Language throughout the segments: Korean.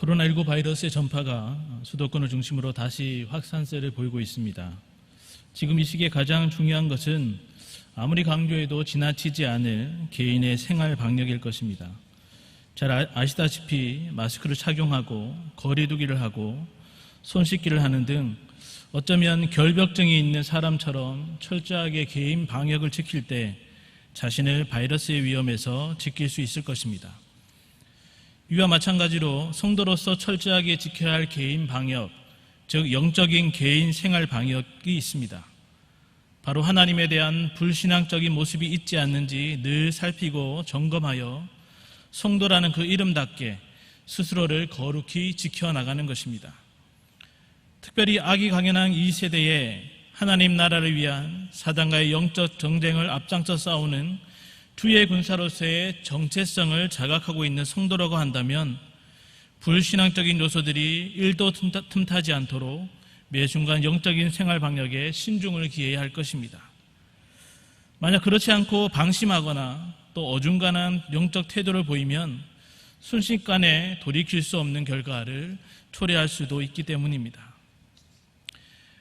코로나19 바이러스의 전파가 수도권을 중심으로 다시 확산세를 보이고 있습니다. 지금 이 시기에 가장 중요한 것은 아무리 강조해도 지나치지 않을 개인의 생활 방역일 것입니다. 잘 아시다시피 마스크를 착용하고 거리 두기를 하고 손 씻기를 하는 등 어쩌면 결벽증이 있는 사람처럼 철저하게 개인 방역을 지킬 때 자신을 바이러스의 위험에서 지킬 수 있을 것입니다. 이와 마찬가지로 성도로서 철저하게 지켜야 할 개인 방역, 즉 영적인 개인 생활 방역이 있습니다. 바로 하나님에 대한 불신앙적인 모습이 있지 않는지 늘 살피고 점검하여 성도라는 그 이름답게 스스로를 거룩히 지켜나가는 것입니다. 특별히 악이 강연한 이 세대에 하나님 나라를 위한 사단과의 영적 정쟁을 앞장서 싸우는 주의 군사로서의 정체성을 자각하고 있는 성도라고 한다면 불신앙적인 요소들이 1도 틈타지 않도록 매 순간 영적인 생활 방역에 신중을 기해야 할 것입니다. 만약 그렇지 않고 방심하거나 또 어중간한 영적 태도를 보이면 순식간에 돌이킬 수 없는 결과를 초래할 수도 있기 때문입니다.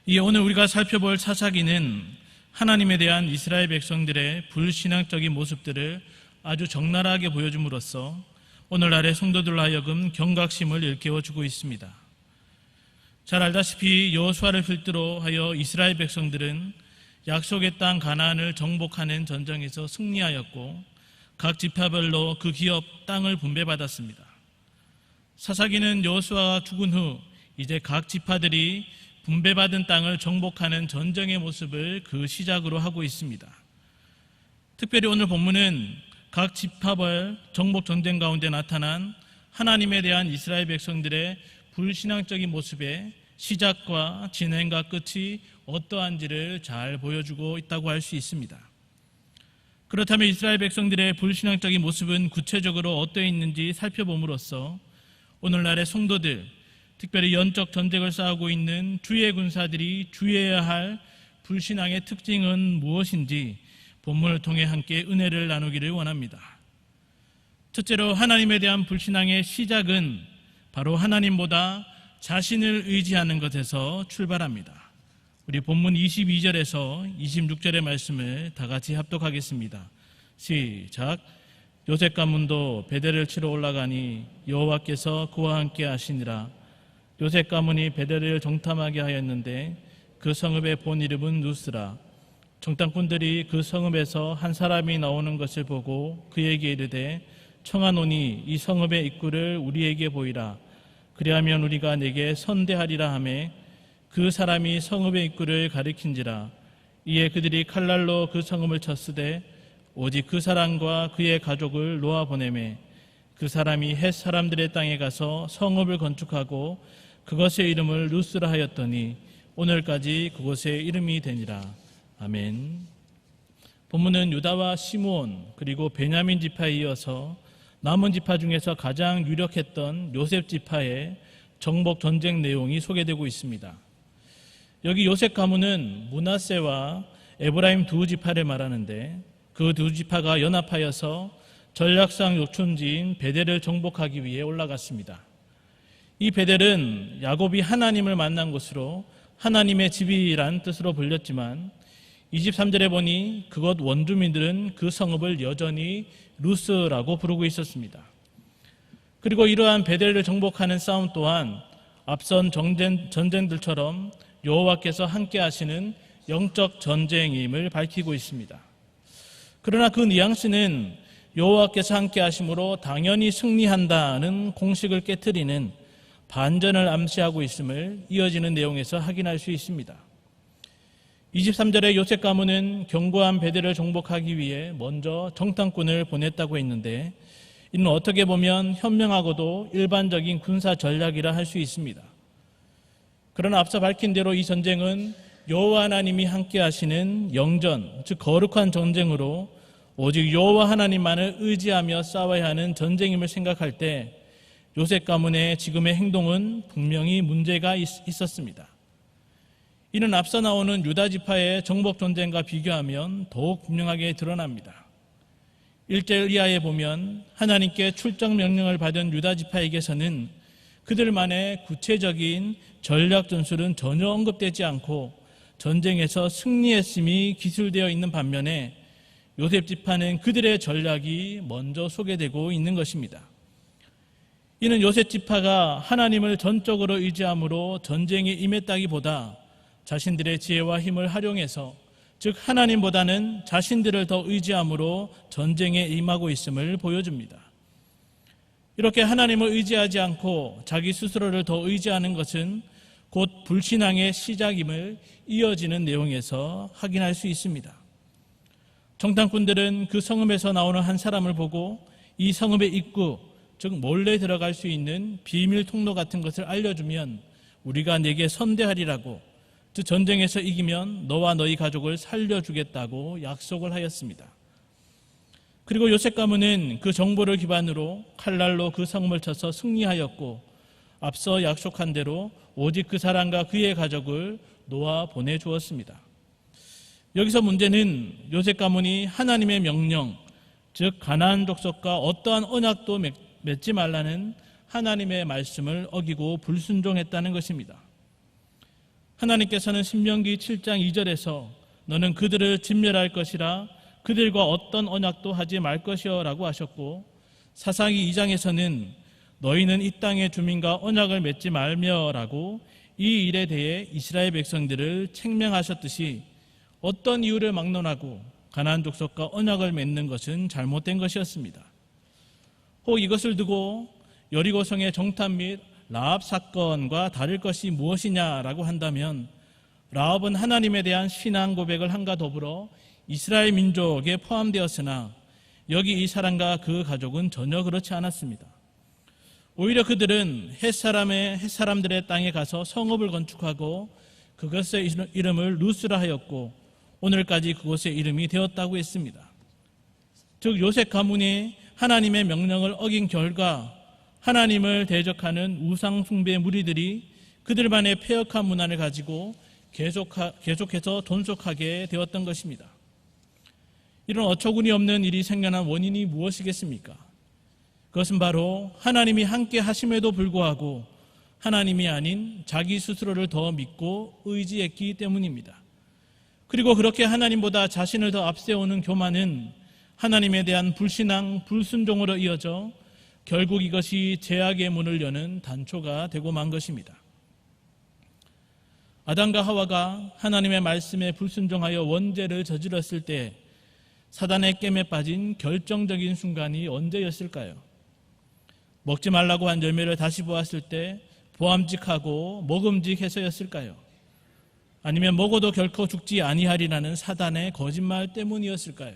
이에 오늘 우리가 살펴볼 사사기는 하나님에 대한 이스라엘 백성들의 불신앙적인 모습들을 아주 적나라하게 보여줌으로써 오늘날의 성도들로 하여금 경각심을 일깨워주고 있습니다. 잘 알다시피 여호수아를 필두로 하여 이스라엘 백성들은 약속의 땅 가나안을 정복하는 전쟁에서 승리하였고 각 지파별로 그 기업 땅을 분배받았습니다. 사사기는 여호수아가 죽은 후 이제 각 지파들이 분배받은 땅을 정복하는 전쟁의 모습을 그 시작으로 하고 있습니다. 특별히 오늘 본문은 각 지파별 정복 전쟁 가운데 나타난 하나님에 대한 이스라엘 백성들의 불신앙적인 모습의 시작과 진행과 끝이 어떠한지를 잘 보여주고 있다고 할 수 있습니다. 그렇다면 이스라엘 백성들의 불신앙적인 모습은 구체적으로 어떠해 있는지 살펴봄으로써 오늘날의 성도들, 특별히 영적 전쟁을 싸우고 있는 주의 군사들이 주의해야 할 불신앙의 특징은 무엇인지 본문을 통해 함께 은혜를 나누기를 원합니다. 첫째로 하나님에 대한 불신앙의 시작은 바로 하나님보다 자신을 의지하는 것에서 출발합니다. 우리 본문 22절에서 26절의 말씀을 다 같이 합독하겠습니다. 시작. 요셉 가문도 베델을 치러 올라가니 여호와께서 그와 함께 하시니라. 요셉 가문이 베델을 정탐하게 하였는데 그 성읍의 본 이름은 루스라. 정탐꾼들이 그 성읍에서 한 사람이 나오는 것을 보고 그에게 이르되 청하노니 이 성읍의 입구를 우리에게 보이라. 그리하면 우리가 내게 선대하리라 하매 그 사람이 성읍의 입구를 가리킨지라. 이에 그들이 칼날로 그 성읍을 쳤으되 오직 그 사람과 그의 가족을 놓아보내매 그 사람이 헷 사람들의 땅에 가서 성읍을 건축하고 그것의 이름을 루스라 하였더니 오늘까지 그곳의 이름이 되니라. 아멘. 본문은 유다와 시므온 그리고 베냐민 지파에 이어서 남은 지파 중에서 가장 유력했던 요셉 지파의 정복 전쟁 내용이 소개되고 있습니다. 여기 요셉 가문은 므낫세와 에브라임 두 지파를 말하는데 그 두 지파가 연합하여서 전략상 요충지인 베델을 정복하기 위해 올라갔습니다. 이 베델은 야곱이 하나님을 만난 곳으로 하나님의 집이란 뜻으로 불렸지만 23절에 보니 그곳 원주민들은 그 성읍을 여전히 루스라고 부르고 있었습니다. 그리고 이러한 베델을 정복하는 싸움 또한 앞선 전쟁들처럼 여호와께서 함께 하시는 영적 전쟁임을 밝히고 있습니다. 그러나 그 뉘앙스는 여호와께서 함께 하심으로 당연히 승리한다는 공식을 깨트리는 반전을 암시하고 있음을 이어지는 내용에서 확인할 수 있습니다. 23절에 요셉 가문은 견고한 베델을 정복하기 위해 먼저 정탐꾼을 보냈다고 했는데 이는 어떻게 보면 현명하고도 일반적인 군사 전략이라 할 수 있습니다. 그러나 앞서 밝힌 대로 이 전쟁은 여호와 하나님이 함께 하시는 영전, 즉 거룩한 전쟁으로 오직 여호와 하나님만을 의지하며 싸워야 하는 전쟁임을 생각할 때 요셉 가문의 지금의 행동은 분명히 문제가 있었습니다. 이는 앞서 나오는 유다 지파의 정복 전쟁과 비교하면 더욱 분명하게 드러납니다. 1절 이하에 보면 하나님께 출정 명령을 받은 유다 지파에게서는 그들만의 구체적인 전략 전술은 전혀 언급되지 않고 전쟁에서 승리했음이 기술되어 있는 반면에 요셉 지파는 그들의 전략이 먼저 소개되고 있는 것입니다. 이는 요셉 지파가 하나님을 전적으로 의지함으로 전쟁에 임했다기보다 자신들의 지혜와 힘을 활용해서, 즉 하나님보다는 자신들을 더 의지함으로 전쟁에 임하고 있음을 보여줍니다. 이렇게 하나님을 의지하지 않고 자기 스스로를 더 의지하는 것은 곧 불신앙의 시작임을 이어지는 내용에서 확인할 수 있습니다. 정탐꾼들은 그 성읍에서 나오는 한 사람을 보고 이 성읍의 입구, 즉 몰래 들어갈 수 있는 비밀 통로 같은 것을 알려주면 우리가 내게 선대하리라고, 즉 전쟁에서 이기면 너와 너희 가족을 살려주겠다고 약속을 하였습니다. 그리고 요셉 가문은 그 정보를 기반으로 칼날로 그 성읍을 쳐서 승리하였고, 앞서 약속한 대로 오직 그 사람과 그의 가족을 놓아 보내주었습니다. 여기서 문제는 요셉 가문이 하나님의 명령, 즉 가나안 족속과 어떠한 언약도 맺지 말라는 하나님의 말씀을 어기고 불순종했다는 것입니다. 하나님께서는 신명기 7장 2절에서 너는 그들을 진멸할 것이라 그들과 어떤 언약도 하지 말 것이여 라고 하셨고, 사사기 2장에서는 너희는 이 땅의 주민과 언약을 맺지 말며 라고 이 일에 대해 이스라엘 백성들을 책명하셨듯이 어떤 이유를 막론하고 가나안 족속과 언약을 맺는 것은 잘못된 것이었습니다. 혹 이것을 두고 여리고성의 정탐 및 라합 사건과 다를 것이 무엇이냐라고 한다면, 라합은 하나님에 대한 신앙 고백을 함과 더불어 이스라엘 민족에 포함되었으나 여기 이 사람과 그 가족은 전혀 그렇지 않았습니다. 오히려 그들은 햇사람들의 땅에 가서 성읍을 건축하고 그것의 이름을 루스라 하였고 오늘까지 그곳의 이름이 되었다고 했습니다. 즉 요셉 가문이 하나님의 명령을 어긴 결과 하나님을 대적하는 우상 숭배 무리들이 그들만의 폐역한 문화를 가지고 계속해서 존속하게 되었던 것입니다. 이런 어처구니 없는 일이 생겨난 원인이 무엇이겠습니까? 그것은 바로 하나님이 함께 하심에도 불구하고 하나님이 아닌 자기 스스로를 더 믿고 의지했기 때문입니다. 그리고 그렇게 하나님보다 자신을 더 앞세우는 교만은 하나님에 대한 불신앙, 불순종으로 이어져 결국 이것이 죄악의 문을 여는 단초가 되고 만 것입니다. 아담과 하와가 하나님의 말씀에 불순종하여 원죄를 저질렀을 때 사단의 깸에 빠진 결정적인 순간이 언제였을까요? 먹지 말라고 한 열매를 다시 보았을 때 보암직하고 먹음직해서였을까요? 아니면 먹어도 결코 죽지 아니하리라는 사단의 거짓말 때문이었을까요?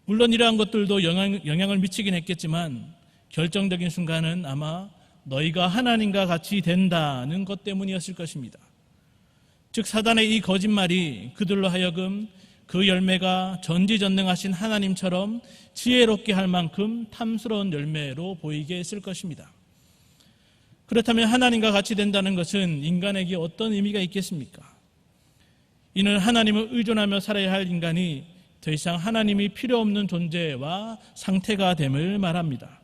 물론 이러한 것들도 영향을 미치긴 했겠지만 결정적인 순간은 아마 너희가 하나님과 같이 된다는 것 때문이었을 것입니다. 즉 사단의 이 거짓말이 그들로 하여금 그 열매가 전지전능하신 하나님처럼 지혜롭게 할 만큼 탐스러운 열매로 보이게 했을 것입니다. 그렇다면 하나님과 같이 된다는 것은 인간에게 어떤 의미가 있겠습니까? 이는 하나님을 의존하며 살아야 할 인간이 더 이상 하나님이 필요 없는 존재와 상태가 됨을 말합니다.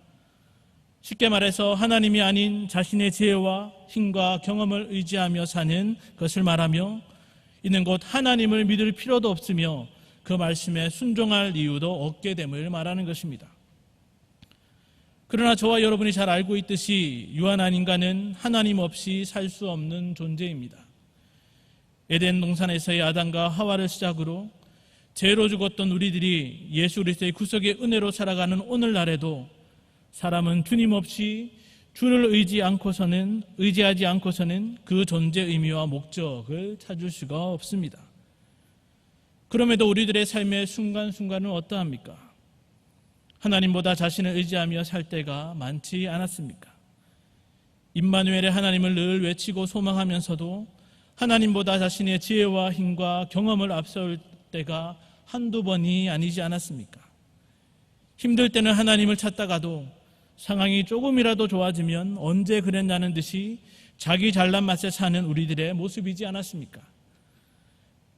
쉽게 말해서 하나님이 아닌 자신의 지혜와 힘과 경험을 의지하며 사는 것을 말하며, 이는 곧 하나님을 믿을 필요도 없으며 그 말씀에 순종할 이유도 없게 됨을 말하는 것입니다. 그러나 저와 여러분이 잘 알고 있듯이 유한한 인간은 하나님 없이 살 수 없는 존재입니다. 에덴 동산에서의 아담과 하와를 시작으로 죄로 죽었던 우리들이 예수 그리스도의 구속의 은혜로 살아가는 오늘날에도 사람은 주님 없이 주를 의지하지 않고서는 그 존재의 의미와 목적을 찾을 수가 없습니다. 그럼에도 우리들의 삶의 순간순간은 어떠합니까? 하나님보다 자신을 의지하며 살 때가 많지 않았습니까? 임마누엘의 하나님을 늘 외치고 소망하면서도 하나님보다 자신의 지혜와 힘과 경험을 앞세울 때가 한두 번이 아니지 않았습니까? 힘들 때는 하나님을 찾다가도 상황이 조금이라도 좋아지면 언제 그랬냐는 듯이 자기 잘난 맛에 사는 우리들의 모습이지 않았습니까?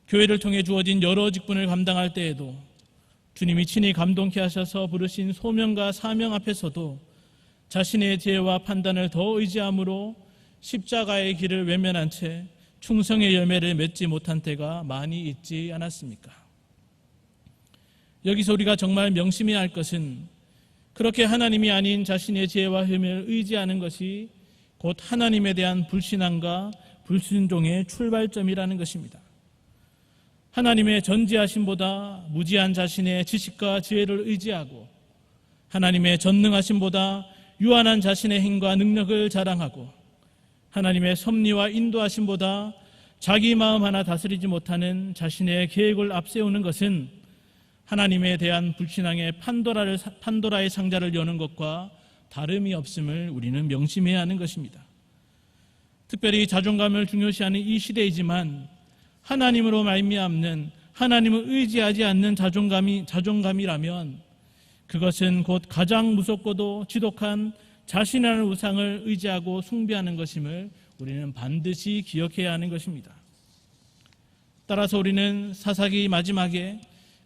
교회를 통해 주어진 여러 직분을 감당할 때에도 주님이 친히 감동케 하셔서 부르신 소명과 사명 앞에서도 자신의 지혜와 판단을 더 의지함으로 십자가의 길을 외면한 채 충성의 열매를 맺지 못한 때가 많이 있지 않았습니까? 여기서 우리가 정말 명심해야 할 것은 그렇게 하나님이 아닌 자신의 지혜와 힘을 의지하는 것이 곧 하나님에 대한 불신앙과 불순종의 출발점이라는 것입니다. 하나님의 전지하심보다 무지한 자신의 지식과 지혜를 의지하고 하나님의 전능하심보다 유한한 자신의 힘과 능력을 자랑하고 하나님의 섭리와 인도하심보다 자기 마음 하나 다스리지 못하는 자신의 계획을 앞세우는 것은 하나님에 대한 불신앙의 판도라의 상자를 여는 것과 다름이 없음을 우리는 명심해야 하는 것입니다. 특별히 자존감을 중요시하는 이 시대이지만 하나님으로 말미암는 하나님을 의지하지 않는 자존감이라면 그것은 곧 가장 무섭고도 지독한 자신이라는 우상을 의지하고 숭배하는 것임을 우리는 반드시 기억해야 하는 것입니다. 따라서 우리는 사사기 마지막에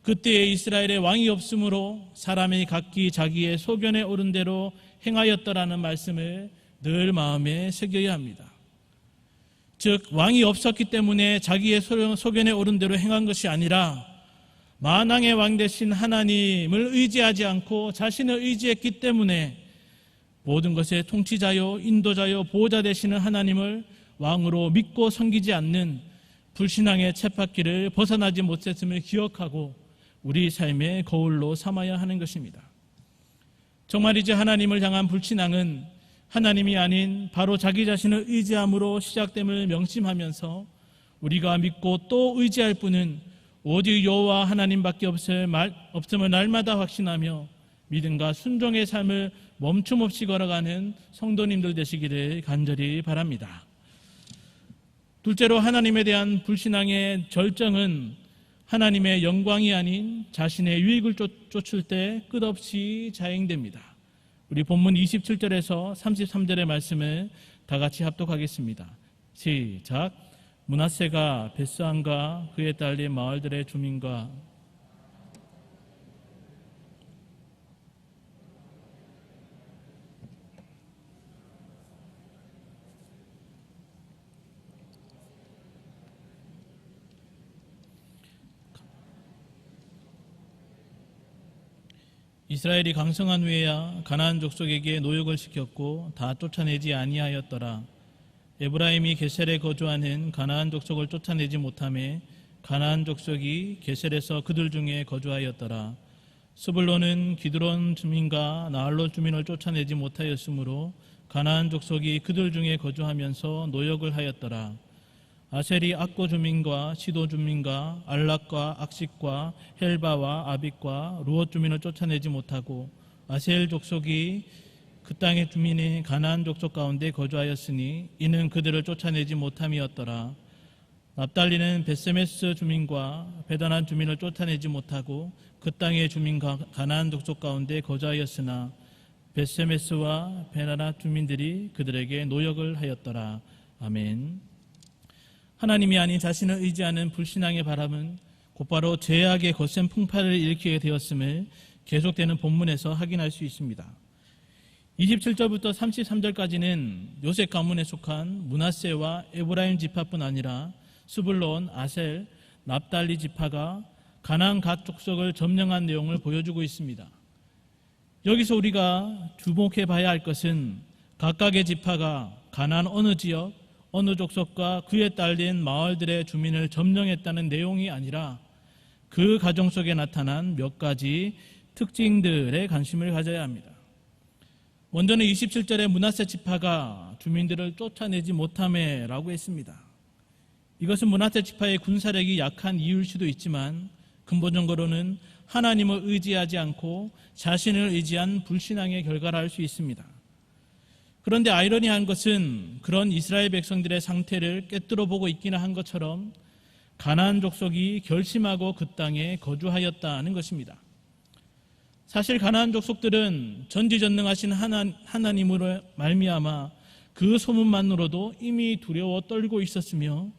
그때에 이스라엘의 왕이 없으므로 사람이 각기 자기의 소견에 오른 대로 행하였더라는 말씀을 늘 마음에 새겨야 합니다. 즉 왕이 없었기 때문에 자기의 소견에 오른 대로 행한 것이 아니라 만왕의 왕 되신 하나님을 의지하지 않고 자신을 의지했기 때문에 모든 것의 통치자요 인도자요 보호자 되시는 하나님을 왕으로 믿고 섬기지 않는 불신앙의 쳇바퀴를 벗어나지 못했음을 기억하고 우리 삶의 거울로 삼아야 하는 것입니다. 정말이지 하나님을 향한 불신앙은 하나님이 아닌 바로 자기 자신을 의지함으로 시작됨을 명심하면서 우리가 믿고 또 의지할 분은 오직 여호와 하나님밖에 없음을 날마다 확신하며 믿음과 순종의 삶을 멈춤없이 걸어가는 성도님들 되시기를 간절히 바랍니다. 둘째로 하나님에 대한 불신앙의 절정은 하나님의 영광이 아닌 자신의 유익을 쫓을 때 끝없이 자행됩니다. 우리 본문 27절에서 33절의 말씀을 다 같이 합독하겠습니다. 시작. 므낫세가 벳스안과 그에 딸린 마을들의 주민과 이스라엘이 강성한 후에야 가나안 족속에게 노역을 시켰고 다 쫓아내지 아니하였더라. 에브라임이 게셀에 거주하는 가나안 족속을 쫓아내지 못하매 가나안 족속이 게셀에서 그들 중에 거주하였더라. 스불론은 기드론 주민과 나알롯 주민을 쫓아내지 못하였으므로 가나안 족속이 그들 중에 거주하면서 노역을 하였더라. 아셀이 악고 주민과 시도 주민과 알락과 악식과 헬바와 아빅과 루엇 주민을 쫓아내지 못하고 아셀 족속이 그 땅의 주민이 가나안 족속 가운데 거주하였으니 이는 그들을 쫓아내지 못함이었더라. 납달리는 벳세메스 주민과 베다난 주민을 쫓아내지 못하고 그 땅의 주민과 가나안 족속 가운데 거주하였으나 벳세메스와 베다난 주민들이 그들에게 노역을 하였더라. 아멘. 하나님이 아닌 자신을 의지하는 불신앙의 바람은 곧바로 죄악의 거센 풍파를 일으키게 되었음을 계속되는 본문에서 확인할 수 있습니다. 27절부터 33절까지는 요셉 가문에 속한 므낫세와 에브라임 지파뿐 아니라 스불론, 아셀, 납달리 지파가 가나안 각 족속을 점령한 내용을 보여주고 있습니다. 여기서 우리가 주목해 봐야 할 것은 각각의 지파가 가나안 어느 지역, 어느 족속과 그에 딸린 마을들의 주민을 점령했다는 내용이 아니라 그 가정 속에 나타난 몇 가지 특징들에 관심을 가져야 합니다. 먼저는 27절에 므낫세 지파가 주민들을 쫓아내지 못하매라고 했습니다. 이것은 므낫세 지파의 군사력이 약한 이유일 수도 있지만 근본적으로는 하나님을 의지하지 않고 자신을 의지한 불신앙의 결과라 할 수 있습니다. 그런데 아이러니한 것은 그런 이스라엘 백성들의 상태를 꿰뚫어 보고 있기는 한 것처럼 가나안 족속이 결심하고 그 땅에 거주하였다는 것입니다. 사실 가나안 족속들은 전지전능하신 하나님으로 말미암아 그 소문만으로도 이미 두려워 떨고 있었으며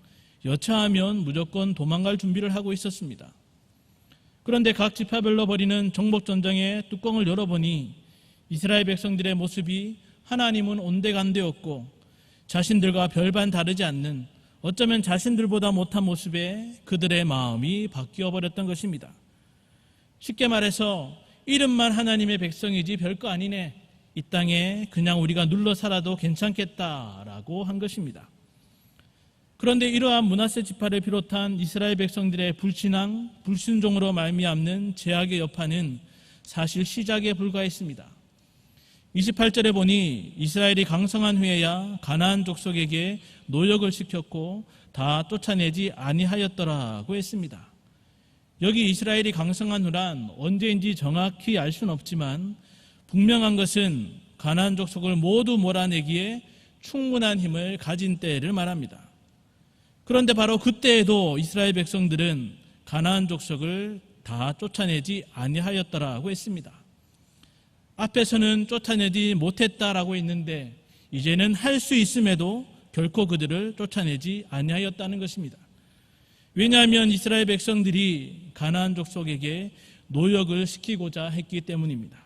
여차하면 무조건 도망갈 준비를 하고 있었습니다. 그런데 각 지파별로 벌이는 정복전쟁의 뚜껑을 열어보니 이스라엘 백성들의 모습이 하나님은 온데간데였고 자신들과 별반 다르지 않는, 어쩌면 자신들보다 못한 모습에 그들의 마음이 바뀌어 버렸던 것입니다. 쉽게 말해서 이름만 하나님의 백성이지 별거 아니네, 이 땅에 그냥 우리가 눌러 살아도 괜찮겠다라고 한 것입니다. 그런데 이러한 므낫세 지파를 비롯한 이스라엘 백성들의 불신앙, 불순종으로 말미암는 죄악의 여파는 사실 시작에 불과했습니다. 28절에 보니 이스라엘이 강성한 후에야 가나안 족속에게 노역을 시켰고 다 쫓아내지 아니하였더라고 했습니다. 여기 이스라엘이 강성한 후란 언제인지 정확히 알 수는 없지만 분명한 것은 가나안 족속을 모두 몰아내기에 충분한 힘을 가진 때를 말합니다. 그런데 바로 그때에도 이스라엘 백성들은 가나안 족속을 다 쫓아내지 아니하였더라고 했습니다. 앞에서는 쫓아내지 못했다라고 했는데 이제는 할 수 있음에도 결코 그들을 쫓아내지 아니하였다는 것입니다. 왜냐하면 이스라엘 백성들이 가나안 족속에게 노역을 시키고자 했기 때문입니다.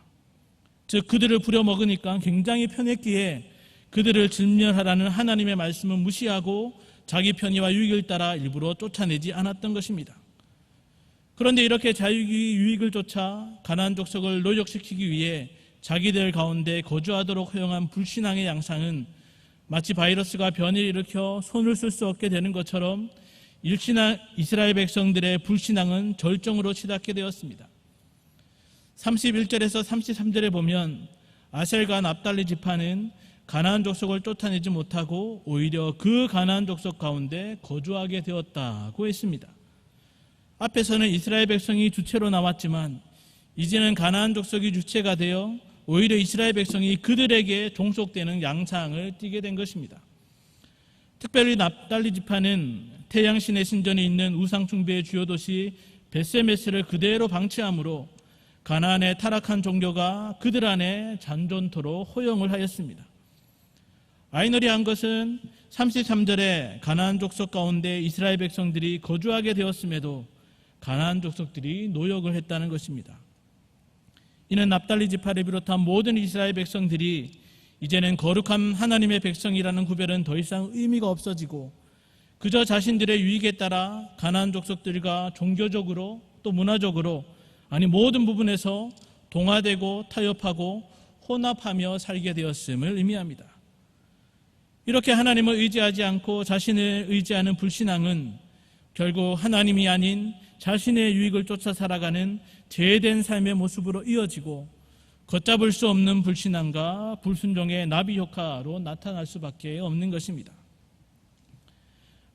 즉 그들을 부려먹으니까 굉장히 편했기에 그들을 진멸하라는 하나님의 말씀을 무시하고 자기 편의와 유익을 따라 일부러 쫓아내지 않았던 것입니다. 그런데 이렇게 자기 유익을 쫓아 가나안 족속을 노역시키기 위해 자기들 가운데 거주하도록 허용한 불신앙의 양상은 마치 바이러스가 변이를 일으켜 손을 쓸 수 없게 되는 것처럼 이스라엘 백성들의 불신앙은 절정으로 치닫게 되었습니다. 31절에서 33절에 보면 아셀과 납달리 지파는 가나안 족속을 쫓아내지 못하고 오히려 그 가나안 족속 가운데 거주하게 되었다고 했습니다. 앞에서는 이스라엘 백성이 주체로 나왔지만 이제는 가나안 족속이 주체가 되어 오히려 이스라엘 백성이 그들에게 종속되는 양상을 띠게 된 것입니다. 특별히 납달리 지파는 태양신의 신전에 있는 우상숭배의 주요 도시 벳세메스를 그대로 방치함으로 가나안의 타락한 종교가 그들 안에 잔존토록 허용을 하였습니다. 아이러니한 것은 33절에 가나안 족속 가운데 이스라엘 백성들이 거주하게 되었음에도 가나안 족속들이 노역을 했다는 것입니다. 이는 납달리 지파를 비롯한 모든 이스라엘 백성들이 이제는 거룩한 하나님의 백성이라는 구별은 더 이상 의미가 없어지고 그저 자신들의 유익에 따라 가나안 족속들과 종교적으로 또 문화적으로 아니 모든 부분에서 동화되고 타협하고 혼합하며 살게 되었음을 의미합니다. 이렇게 하나님을 의지하지 않고 자신을 의지하는 불신앙은 결국 하나님이 아닌 자신의 유익을 쫓아 살아가는 죄된 삶의 모습으로 이어지고 걷잡을 수 없는 불신앙과 불순종의 나비 효과로 나타날 수밖에 없는 것입니다.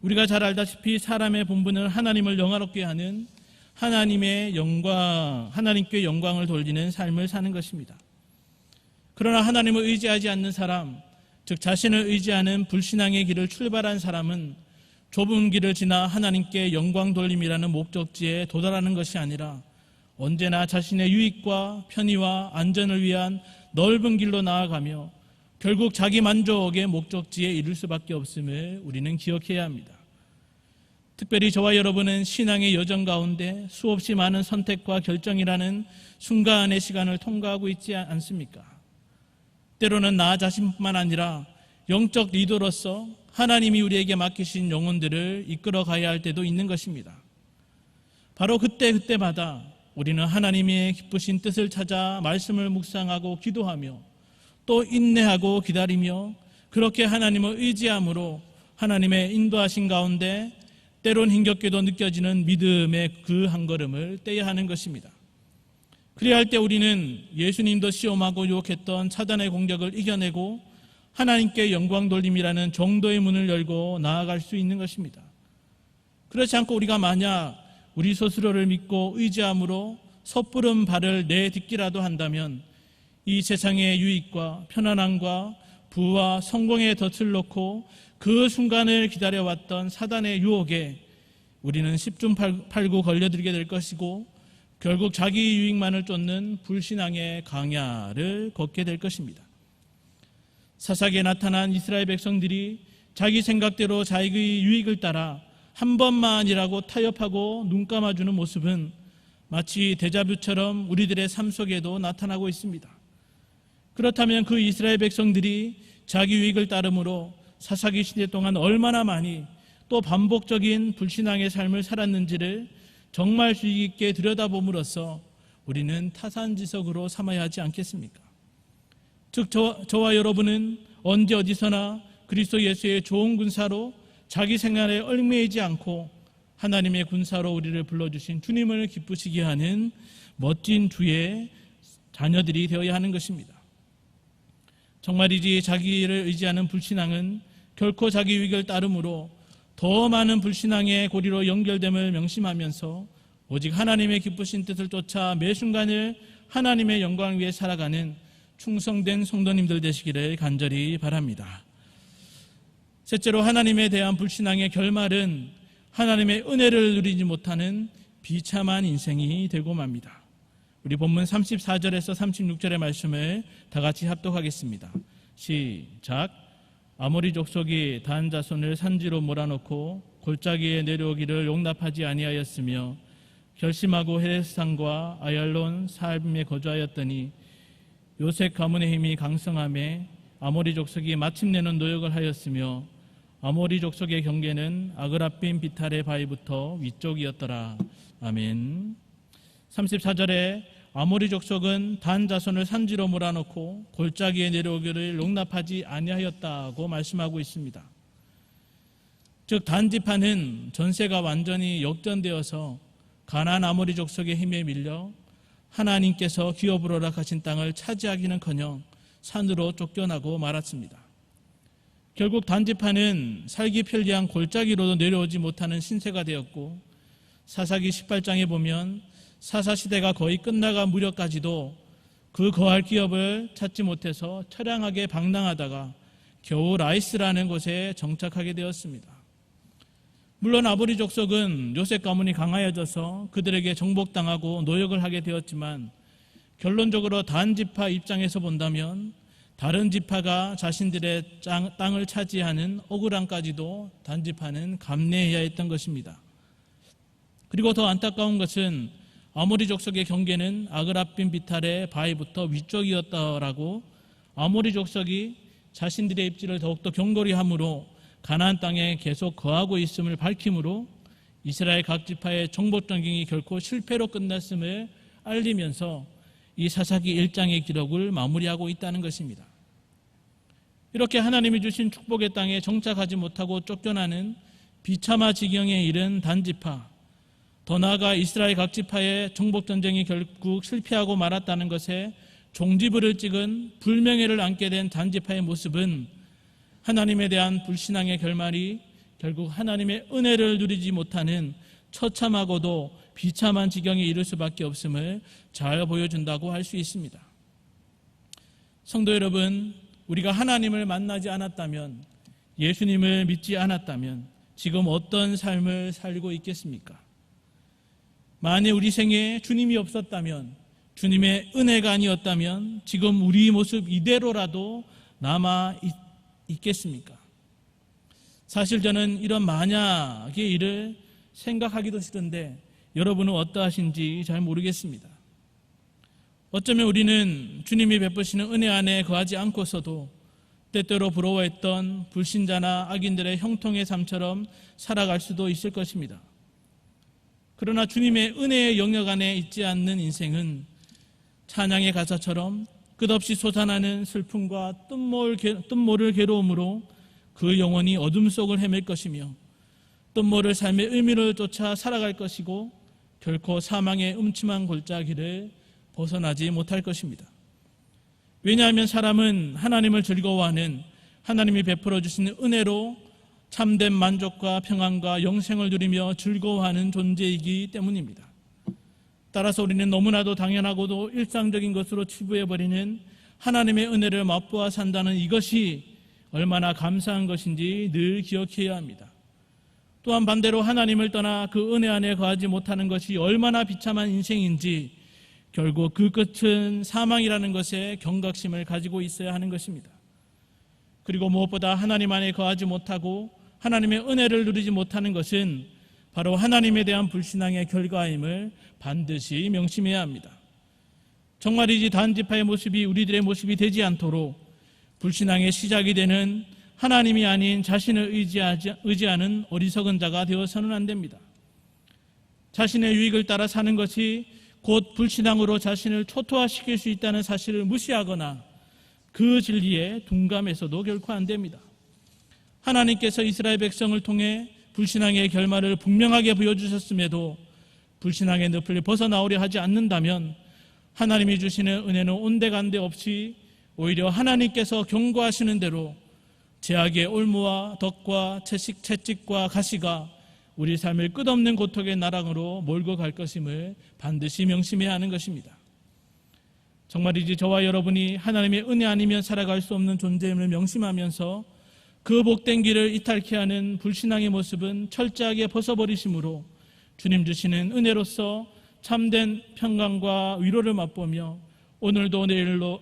우리가 잘 알다시피 사람의 본분은 하나님을 영화롭게 하는 하나님께 영광을 돌리는 삶을 사는 것입니다. 그러나 하나님을 의지하지 않는 사람, 즉 자신을 의지하는 불신앙의 길을 출발한 사람은 좁은 길을 지나 하나님께 영광 돌림이라는 목적지에 도달하는 것이 아니라 언제나 자신의 유익과 편의와 안전을 위한 넓은 길로 나아가며 결국 자기 만족의 목적지에 이를 수밖에 없음을 우리는 기억해야 합니다. 특별히 저와 여러분은 신앙의 여정 가운데 수없이 많은 선택과 결정이라는 순간의 시간을 통과하고 있지 않습니까? 때로는 나 자신뿐만 아니라 영적 리더로서 하나님이 우리에게 맡기신 영혼들을 이끌어 가야 할 때도 있는 것입니다. 바로 그때마다 우리는 하나님의 기쁘신 뜻을 찾아 말씀을 묵상하고 기도하며 또 인내하고 기다리며 그렇게 하나님을 의지함으로 하나님의 인도하신 가운데 때론 힘겹게도 느껴지는 믿음의 그 한 걸음을 떼야 하는 것입니다. 그래야 할 때 우리는 예수님도 시험하고 유혹했던 사단의 공격을 이겨내고 하나님께 영광 돌림이라는 정도의 문을 열고 나아갈 수 있는 것입니다. 그렇지 않고 우리가 만약 우리 스스로를 믿고 의지함으로 섣부른 발을 내딛기라도 한다면 이 세상의 유익과 편안함과 부와 성공의 덫을 놓고 그 순간을 기다려왔던 사단의 유혹에 우리는 10중 8구 걸려들게 될 것이고 결국 자기 유익만을 쫓는 불신앙의 강야를 걷게 될 것입니다. 사사기에 나타난 이스라엘 백성들이 자기 생각대로 자기의 유익을 따라 한 번만이라고 타협하고 눈 감아주는 모습은 마치 데자뷰처럼 우리들의 삶 속에도 나타나고 있습니다. 그렇다면 그 이스라엘 백성들이 자기 유익을 따름으로 사사기 시대 동안 얼마나 많이 또 반복적인 불신앙의 삶을 살았는지를 정말 주의 깊게 들여다봄으로써 우리는 타산지석으로 삼아야 하지 않겠습니까? 즉 저와 여러분은 언제 어디서나 그리스도 예수의 좋은 군사로 자기 생활에 얽매이지 않고 하나님의 군사로 우리를 불러주신 주님을 기쁘시게 하는 멋진 주의 자녀들이 되어야 하는 것입니다. 정말이지 자기를 의지하는 불신앙은 결코 자기 유익을 따름으로 더 많은 불신앙의 고리로 연결됨을 명심하면서 오직 하나님의 기쁘신 뜻을 쫓아 매 순간을 하나님의 영광을 위해 살아가는 충성된 성도님들 되시기를 간절히 바랍니다. 셋째로 하나님에 대한 불신앙의 결말은 하나님의 은혜를 누리지 못하는 비참한 인생이 되고 맙니다. 우리 본문 34절에서 36절의 말씀을 다 같이 합독하겠습니다. 시작. 아모리 족속이 단 자손을 산지로 몰아넣고 골짜기에 내려오기를 용납하지 아니하였으며 결심하고 헤레스산과 아얄론 사알빔에 거주하였더니 요셉 가문의 힘이 강성함에 아모리 족속이 마침내는 노역을 하였으며 아모리 족속의 경계는 아그라빔 비탈의 바위부터 위쪽이었더라. 아멘. 34절에 아모리 족속은 단 자손을 산지로 몰아넣고 골짜기에 내려오기를 용납하지 아니하였다고 말씀하고 있습니다. 즉 단지파는 전세가 완전히 역전되어서 가나안 아모리 족속의 힘에 밀려 하나님께서 기업으로 허락하신 땅을 차지하기는커녕 산으로 쫓겨나고 말았습니다. 결국 단지파는 살기 편리한 골짜기로도 내려오지 못하는 신세가 되었고 사사기 18장에 보면 사사시대가 거의 끝나가 무렵까지도 그 거할 기업을 찾지 못해서 처량하게 방랑하다가 겨우 라이스라는 곳에 정착하게 되었습니다. 물론 아모리 족속은 요셉 가문이 강하여져서 그들에게 정복당하고 노역을 하게 되었지만 결론적으로 단 지파 입장에서 본다면 다른 지파가 자신들의 땅을 차지하는 억울함까지도 단 지파는 감내해야 했던 것입니다. 그리고 더 안타까운 것은 아모리 족속의 경계는 아그라빔 비탈의 바위부터 위쪽이었다라고 아모리 족속이 자신들의 입지를 더욱더 견고히 함으로 가나안 땅에 계속 거하고 있음을 밝히므로 이스라엘 각 지파의 정복 전쟁이 결코 실패로 끝났음을 알리면서 이 사사기 1장의 기록을 마무리하고 있다는 것입니다. 이렇게 하나님이 주신 축복의 땅에 정착하지 못하고 쫓겨나는 비참한 지경에 이른 단지파, 더 나아가 이스라엘 각 지파의 정복 전쟁이 결국 실패하고 말았다는 것에 종지부를 찍은 불명예를 안게 된 단지파의 모습은 하나님에 대한 불신앙의 결말이 결국 하나님의 은혜를 누리지 못하는 처참하고도 비참한 지경에 이를 수밖에 없음을 잘 보여준다고 할 수 있습니다. 성도 여러분, 우리가 하나님을 만나지 않았다면, 예수님을 믿지 않았다면 지금 어떤 삶을 살고 있겠습니까? 만일 우리 생에 주님이 없었다면, 주님의 은혜가 아니었다면 지금 우리 모습 이대로라도 남아 있겠습니까? 사실 저는 이런 만약의 일을 생각하기도 싫은데 여러분은 어떠하신지 잘 모르겠습니다. 어쩌면 우리는 주님이 베푸시는 은혜 안에 거하지 않고서도 때때로 부러워했던 불신자나 악인들의 형통의 삶처럼 살아갈 수도 있을 것입니다. 그러나 주님의 은혜의 영역 안에 있지 않는 인생은 찬양의 가사처럼 끝없이 솟아나는 슬픔과 뜻모를 괴로움으로 그 영혼이 어둠 속을 헤맬 것이며 뜻모를 삶의 의미를 쫓아 살아갈 것이고 결코 사망의 음침한 골짜기를 벗어나지 못할 것입니다. 왜냐하면 사람은 하나님을 즐거워하는 하나님이 베풀어 주시는 은혜로 참된 만족과 평안과 영생을 누리며 즐거워하는 존재이기 때문입니다. 따라서 우리는 너무나도 당연하고도 일상적인 것으로 치부해버리는 하나님의 은혜를 맛보아 산다는 이것이 얼마나 감사한 것인지 늘 기억해야 합니다. 또한 반대로 하나님을 떠나 그 은혜 안에 거하지 못하는 것이 얼마나 비참한 인생인지 결국 그 끝은 사망이라는 것에 경각심을 가지고 있어야 하는 것입니다. 그리고 무엇보다 하나님 안에 거하지 못하고 하나님의 은혜를 누리지 못하는 것은 바로 하나님에 대한 불신앙의 결과임을 반드시 명심해야 합니다. 정말이지 단지파의 모습이 우리들의 모습이 되지 않도록 불신앙의 시작이 되는 하나님이 아닌 자신을 의지하는 어리석은 자가 되어서는 안 됩니다. 자신의 유익을 따라 사는 것이 곧 불신앙으로 자신을 초토화시킬 수 있다는 사실을 무시하거나 그 진리에 둔감해서도 결코 안 됩니다. 하나님께서 이스라엘 백성을 통해 불신앙의 결말을 분명하게 보여주셨음에도 불신앙의 늪을 벗어나오려 하지 않는다면 하나님이 주시는 은혜는 온데간데 없이 오히려 하나님께서 경고하시는 대로 죄악의 올무와 덕과 채찍과 가시가 우리 삶을 끝없는 고통의 나랑으로 몰고 갈 것임을 반드시 명심해야 하는 것입니다. 정말이지 저와 여러분이 하나님의 은혜 아니면 살아갈 수 없는 존재임을 명심하면서 그 복된 길을 이탈케 하는 불신앙의 모습은 철저하게 벗어버리심으로 주님 주시는 은혜로서 참된 평강과 위로를 맛보며 오늘도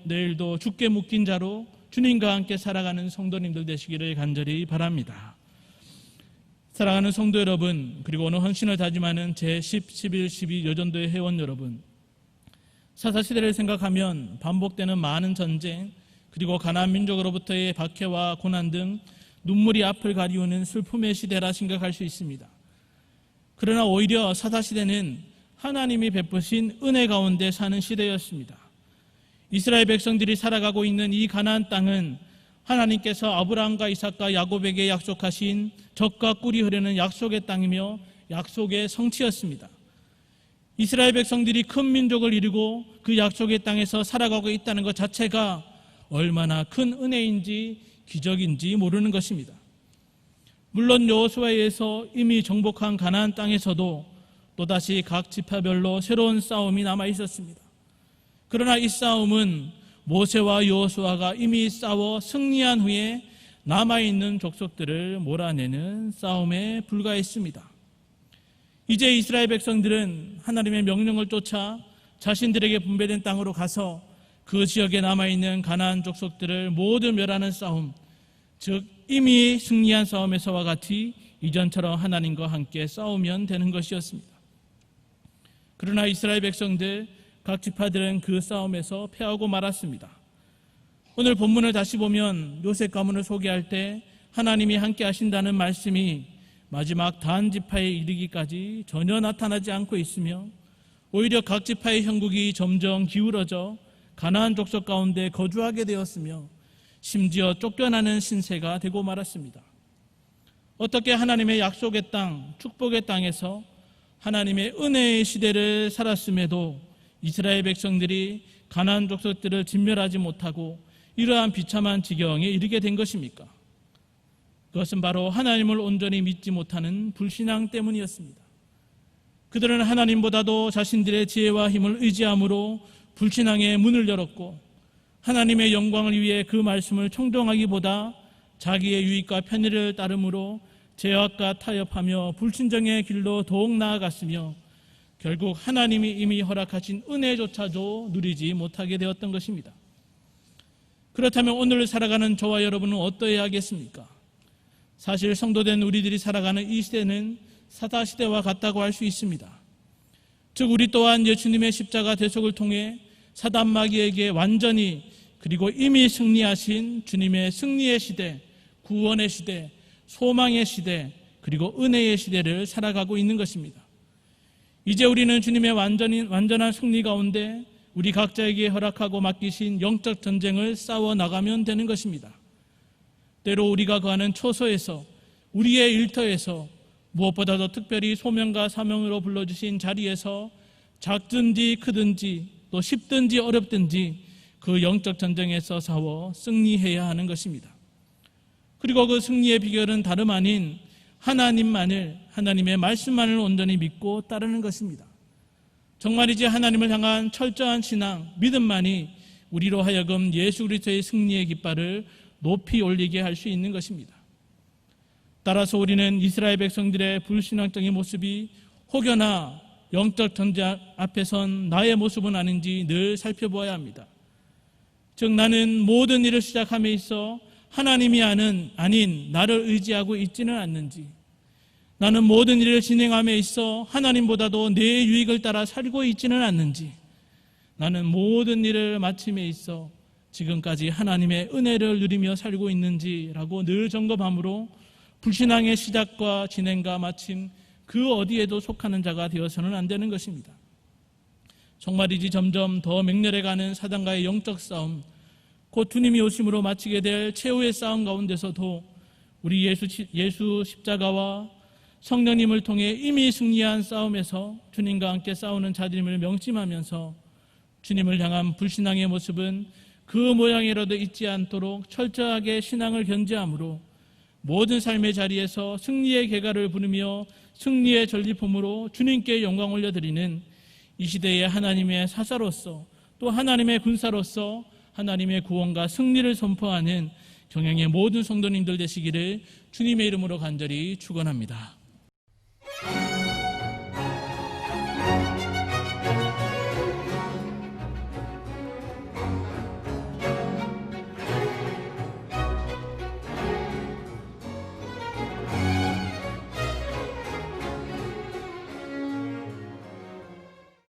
내일도 주께 묶인 자로 주님과 함께 살아가는 성도님들 되시기를 간절히 바랍니다. 사랑하는 성도 여러분, 그리고 오늘 헌신을 다짐하는 제10, 11, 12 여전도의 회원 여러분, 사사시대를 생각하면 반복되는 많은 전쟁, 그리고 가나안 민족으로부터의 박해와 고난 등 눈물이 앞을 가리우는 슬픔의 시대라 생각할 수 있습니다. 그러나 오히려 사사시대는 하나님이 베푸신 은혜 가운데 사는 시대였습니다. 이스라엘 백성들이 살아가고 있는 이 가나안 땅은 하나님께서 아브라함과 이삭과 야곱에게 약속하신 젖과 꿀이 흐르는 약속의 땅이며 약속의 성취였습니다. 이스라엘 백성들이 큰 민족을 이루고 그 약속의 땅에서 살아가고 있다는 것 자체가 얼마나 큰 은혜인지 기적인지 모르는 것입니다. 물론 여호수아에 의해서 이미 정복한 가나안 땅에서도 또다시 각 지파별로 새로운 싸움이 남아 있었습니다. 그러나 이 싸움은 모세와 여호수아가 이미 싸워 승리한 후에 남아있는 족속들을 몰아내는 싸움에 불과했습니다. 이제 이스라엘 백성들은 하나님의 명령을 쫓아 자신들에게 분배된 땅으로 가서 그 지역에 남아있는 가나안 족속들을 모두 멸하는 싸움, 즉 이미 승리한 싸움에서와 같이 이전처럼 하나님과 함께 싸우면 되는 것이었습니다. 그러나 이스라엘 백성들 각 지파들은 그 싸움에서 패하고 말았습니다. 오늘 본문을 다시 보면 요셉 가문을 소개할 때 하나님이 함께 하신다는 말씀이 마지막 단 지파에 이르기까지 전혀 나타나지 않고 있으며 오히려 각 지파의 형국이 점점 기울어져 가나안 족속 가운데 거주하게 되었으며 심지어 쫓겨나는 신세가 되고 말았습니다. 어떻게 하나님의 약속의 땅, 축복의 땅에서 하나님의 은혜의 시대를 살았음에도 이스라엘 백성들이 가나안 족속들을 진멸하지 못하고 이러한 비참한 지경에 이르게 된 것입니까? 그것은 바로 하나님을 온전히 믿지 못하는 불신앙 때문이었습니다. 그들은 하나님보다도 자신들의 지혜와 힘을 의지함으로 불신앙의 문을 열었고 하나님의 영광을 위해 그 말씀을 청종하기보다 자기의 유익과 편의를 따름으로 죄악과 타협하며 불신정의 길로 더욱 나아갔으며 결국 하나님이 이미 허락하신 은혜조차도 누리지 못하게 되었던 것입니다. 그렇다면 오늘 살아가는 저와 여러분은 어떠해야 하겠습니까? 사실 성도된 우리들이 살아가는 이 시대는 사사시대와 같다고 할 수 있습니다. 즉 우리 또한 예수님의 십자가 대속을 통해 사단 마귀에게 완전히 그리고 이미 승리하신 주님의 승리의 시대, 구원의 시대, 소망의 시대, 그리고 은혜의 시대를 살아가고 있는 것입니다. 이제 우리는 주님의 완전한 승리 가운데 우리 각자에게 허락하고 맡기신 영적 전쟁을 싸워 나가면 되는 것입니다. 때로 우리가 거하는 초소에서, 우리의 일터에서, 무엇보다도 특별히 소명과 사명으로 불러주신 자리에서 작든지 크든지 또 쉽든지 어렵든지 그 영적 전쟁에서 싸워 승리해야 하는 것입니다. 그리고 그 승리의 비결은 다름 아닌 하나님의 말씀만을 온전히 믿고 따르는 것입니다. 정말이지 하나님을 향한 철저한 신앙, 믿음만이 우리로 하여금 예수 그리스도의 승리의 깃발을 높이 올리게 할 수 있는 것입니다. 따라서 우리는 이스라엘 백성들의 불신앙적인 모습이 혹여나 영적 전쟁 앞에 선 나의 모습은 아닌지 늘 살펴보아야 합니다. 즉 나는 모든 일을 시작함에 있어 하나님이 아닌 나를 의지하고 있지는 않는지, 나는 모든 일을 진행함에 있어 하나님보다도 내 유익을 따라 살고 있지는 않는지, 나는 모든 일을 마침에 있어 지금까지 하나님의 은혜를 누리며 살고 있는지라고 늘 점검함으로 불신앙의 시작과 진행과 마침 그 어디에도 속하는 자가 되어서는 안 되는 것입니다. 정말이지 점점 더 맹렬해가는 사단과의 영적 싸움, 곧 주님이 오심으로 마치게 될 최후의 싸움 가운데서도 우리 예수 십자가와 성령님을 통해 이미 승리한 싸움에서 주님과 함께 싸우는 자들임을 명심하면서 주님을 향한 불신앙의 모습은 그 모양이라도 잊지 않도록 철저하게 신앙을 견지함으로 모든 삶의 자리에서 승리의 계가를 부르며 승리의 전리품으로 주님께 영광 올려드리는 이 시대의 하나님의 사사로서 또 하나님의 군사로서 하나님의 구원과 승리를 선포하는 경영의 모든 성도님들 되시기를 주님의 이름으로 간절히 축원합니다.